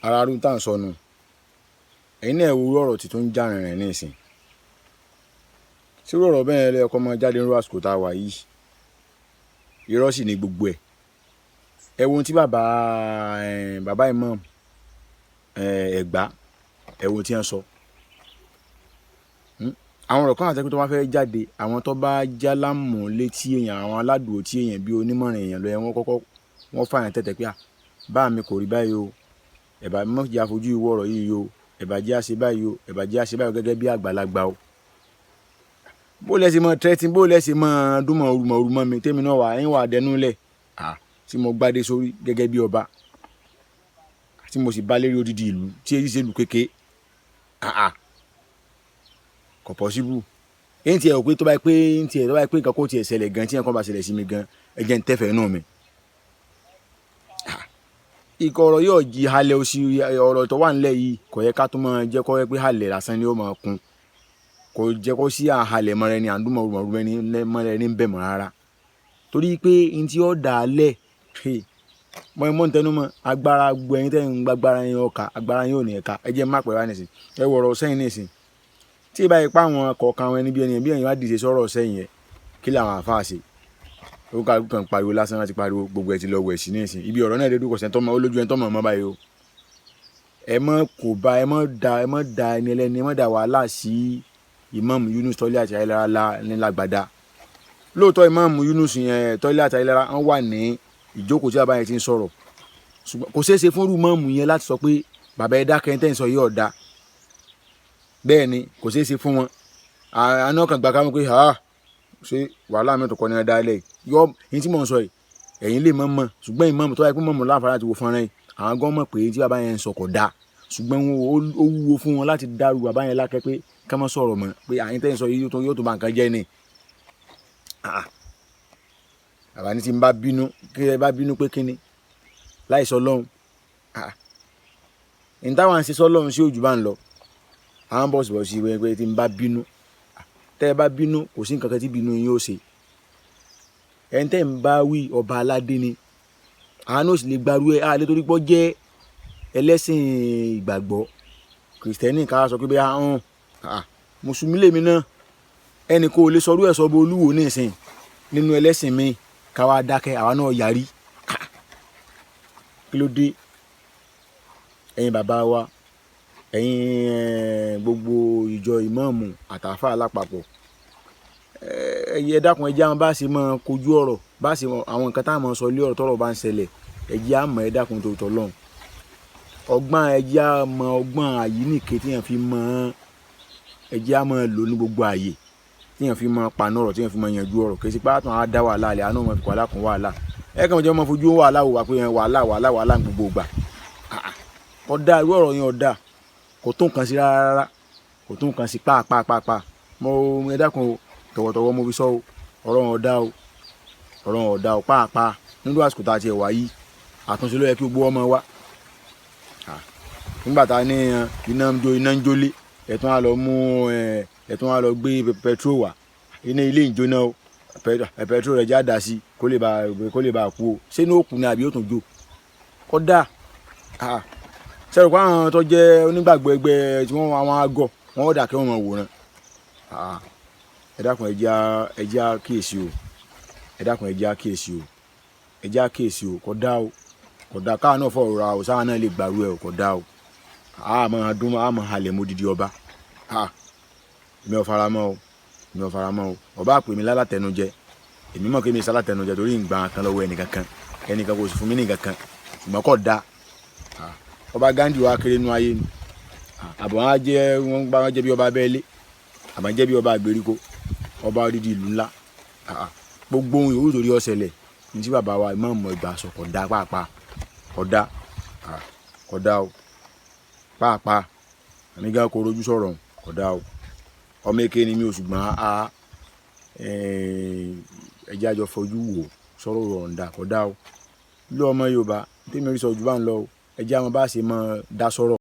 ara rú tá à ń sọnù ẹ̀yin náà wo ọ̀rọ̀ tí tó ń já rìnrìn ní ìsìn tí ọ̀rọ̀ bẹ́ẹ̀ lẹ́ẹ̀kọ́ máa jáde nínú àsìkò tá a wà yìí irọ́ sì ni gbogbo ẹ̀ ẹ wo ohun tí bàbá Imam Ẹ̀gbá ẹ wo ohun tí wọ́n sọ àwọn ọ̀rọ̀ kan àtẹ́kùn tó wá fẹ́ jáde àwọn tó bá jálámù létí èèyàn àwọn aládùúgbò tí èèyàn bí onímọ̀ràn èèyàn lọ wọ́n kọ́kọ́ wọ́n fààyàn tẹ̀tẹ̀ pé bá mi kò rí báyìí o ẹ̀bà mọ̀ jẹ́ àfojú ìwọ ọ̀rọ̀ yìí o ẹ̀bà jẹ́ àṣẹ báyìí o ẹ̀bà jẹ́ àṣẹ báyìí gẹ́gẹ́ bí àgbàlagbà o bó lẹ́sìn mọ́ tẹ́tí bó lẹ́sìn mọ́ dúnmọ̀ orúmọ mi tèmi náà wà ń wà dẹnu lẹ̀ tí mo gbádé sórí gẹ́gẹ́ bí ọba tí mo sì bá lérí odidi ìlú tí èyí ṣe lù kéke kò pọ́síbù èyí tí ẹ ò pé tó bá yẹ pé nǹkan kó tiẹ̀ ṣẹlẹ̀ gan tí nǹkan bá ṣẹlẹ̀ sí mi gan ẹ jẹ́ ń tẹ́fẹ̀ẹ́ náà mi. ikọ̀ ọ̀rọ̀ yóò jí halẹ̀ òsì ọ̀rọ̀ tó wà nílẹ̀ yìí kò yẹ ká tó máa jẹ́ kó yẹ pé halẹ̀ lásán ni ó máa kun kò jẹ́ kó sí àhalẹ̀ mọ́ra ẹni àdúmọ̀rúmọ̀rú ẹni mọ́ra ẹni ń bẹ̀ mọ́ rárá torí pé n tí ó dà á lẹ̀ mọ́ ntẹnumọ́ agbára gbọ ẹyin tẹ́ ń gbàgbára yín ọkà agbára yín ò ní ẹ̀ka ẹ jẹ́ má pẹ̀lú àníṣe ẹ wọ̀rọ̀ sẹ́yìn nísìn tí ì bá yẹ pa àwọn kọ̀ọ̀kan àwọn ẹni bí ẹ̀yin wá dìde sọ̀rọ̀ sẹ́yìn yẹn kí làwọn àfáà ṣe ó kàn pariwo lásán láti pariwo gbogbo ẹ̀ ti lọ wẹ̀ sí nísìn ibi ọ̀rọ̀ náà dédú kò sẹ́ni tọ́mọ olójú ẹni tọ́mọ ọmọ báyìí o ẹ mọ́ kò bá ẹ mọ́ da ẹni ẹlẹ́ni ẹ mọ́ da wàhálà sí Imam Yunus Toliat Ayélára ní Lágbàdá lóòótọ́ Imam Yunus yẹn Toliat Ayélára wọ́n wà ní ìjókòó tí bàbá yẹn ti ń sọ̀rọ̀ ṣùgbọ́n kò ṣeé ṣe fún rúmọ́ọ̀mù yẹn láti sọ pé bàbá ẹ̀dá kẹ́ńtẹ́ ń sọ yìí ọ̀dà bẹ́ẹ̀ ni kò ṣeé ṣe fún wọn àná kan gbà káwọn pé ṣé wàhálà mi tó kọ́ ní ẹ̀dá ilẹ̀ yọ èyí tí mò ń sọ yìí ẹ̀yin lè mọ̀ ṣùgbọ́n Imam tó wáyé pé mọ̀mọ́ láǹfààní àti wo fọ́nrán yìí àwọn gan mọ̀ pé tí bàbá yẹn ń sọ kò dáa ṣùgbọ́n ó wúwo fún wọn láti dárú bàbá yẹn lákẹ́ pé ká má sọ̀rọ̀ mọ́ pé àyín tẹ́ ń sọ yìí yóò tó bá nǹkan jẹ́ ni bàbá ní tí n bá bínú kí ẹ bá bínú pé kíni láì sọ lọ́hùn ní táwọn àṣẹ sọ lọ́hùn sí òjò bá ń lọ àwọn bọ́ọ̀sì pé tí n bá bínú tẹ́ ẹ bá bínú kò sí nǹkan kan tí bínú yín ó ṣe ẹni tẹ́ ń bá wí ọba aládé ni àwọn náà sì lè gbarú ẹ àlẹ́ torí pọ́ jẹ́ ẹlẹ́sìn ìgbàgbọ́ kìrìsìtẹ́nì ká sọ pé bẹ́ẹ̀ mùsùlùmí lèmi náà ẹnì kò lè sọrú ẹ̀ sọ bó olúwo ní ìsìn nínú ẹlẹ́sìn mi káwa dákẹ́ àwa náà yarí kí ló dé ẹ̀yin bàbá wa ẹ̀yin gbogbo ìjọ ìmáàmù àtàfà alápapọ̀ ẹ dákun ẹ jẹ́ àwọn bá ṣe máa kojú ọ̀rọ̀ bá ṣe àwọn nǹkan táwọn máa sọ lé ọ̀rọ̀ tọ́rọ̀ bá ń ṣẹlẹ̀ ẹ jẹ́ àmọ́ ẹ dákun tó tọ́ lọ́hùn ọgbọ́n ẹ jẹ́ àmọ́ ọgbọ́n àyíníke tíyàn fi mọ́ ẹ jẹ́ àmọ́ lò ní gbogbo àyè tíyàn fi mọ́ paná ọ̀rọ̀ tíyàn fi mọ́ yanjú ọ̀rọ̀ kì í ṣe pé àtún á dá wàhálà àlẹ́ àánú wọn fi wàhálà kún wàhálà ẹ kàn jẹ́ wọn fojú wàhálà wò wá pé wàhálà gbogbo gbà ọ̀dà irú ọ̀rọ̀ yẹn ọ̀dà kò tó nǹkan sí rárá kò tó nǹkan sí pàápàá mo ẹ dákun o tọ̀wọ̀tọ̀wọ̀ mo fi sọ o ọ̀rọ̀ ọ̀dà o pàápàá nínú àsìkò tá a ti wà yìí àtúnṣe ló yẹ kí gbogbo ọmọ wa nígbà tá a ní iná ń jólé ẹ̀tún á lọ mú ẹ̀tún á lọ gbé petrol wá iná ilé ìjóná o petrol rẹ̀ já dà sí kó lè bá kú o ṣé ní òkú ni àbí ó tún jó kódà sẹ́rù pé àwọn tó jẹ́ onígbàgbọ́ ẹgbẹ́ tí wọ́n àwọn àgọ́ wọn ó dà kí wọ́n mọ̀ wòran ẹ dákun ẹ jẹ́ àkíyèsí o ẹ dákun ẹ jẹ́ àkíyèsí o kódà káà náà fọ̀rọ̀ ra o sáà náà lè gbàrú ẹ o kódà o àmọ́ halẹ̀ mọ́ dídí ọba èmi ò faramọ́ o ọba àpè mi lálàtẹnujẹ èmi mọ̀ kí mi sálàtẹnujẹ torí ìgbà kan lọ́wọ́ ẹnìkankan kò sì fún mi nìkankan ṣùgbọ́n kò dáa ọba Gandhi wa kéré nú ayé ni àbọ̀ wọn jẹ́ wọn gbá wọn jẹ́ bí ọba abẹ́lé àbọ̀ jẹ́ bí ọba àgbèríko ọba odidi ìlú ńlá gbogbo ohun yòówù torí ọ̀sẹ̀lẹ̀ ní tí bàbá wa Imam Ẹ̀gbá sọ kódà pàápàá kódà o pàápàá àmì gan kò rojú sọ̀rọ̀ kódà o ọmọ èké ni mi ò ṣùgbọ́n ẹjẹ́ àjọ fojú wò sọ̀rọ̀ ọ̀ǹda kódà o ilé ọmọ Yorùbá tèmi rí sọ jù bá ń lọ o ẹjẹ́ àwọn bá ṣe máa dá sọ̀rọ̀.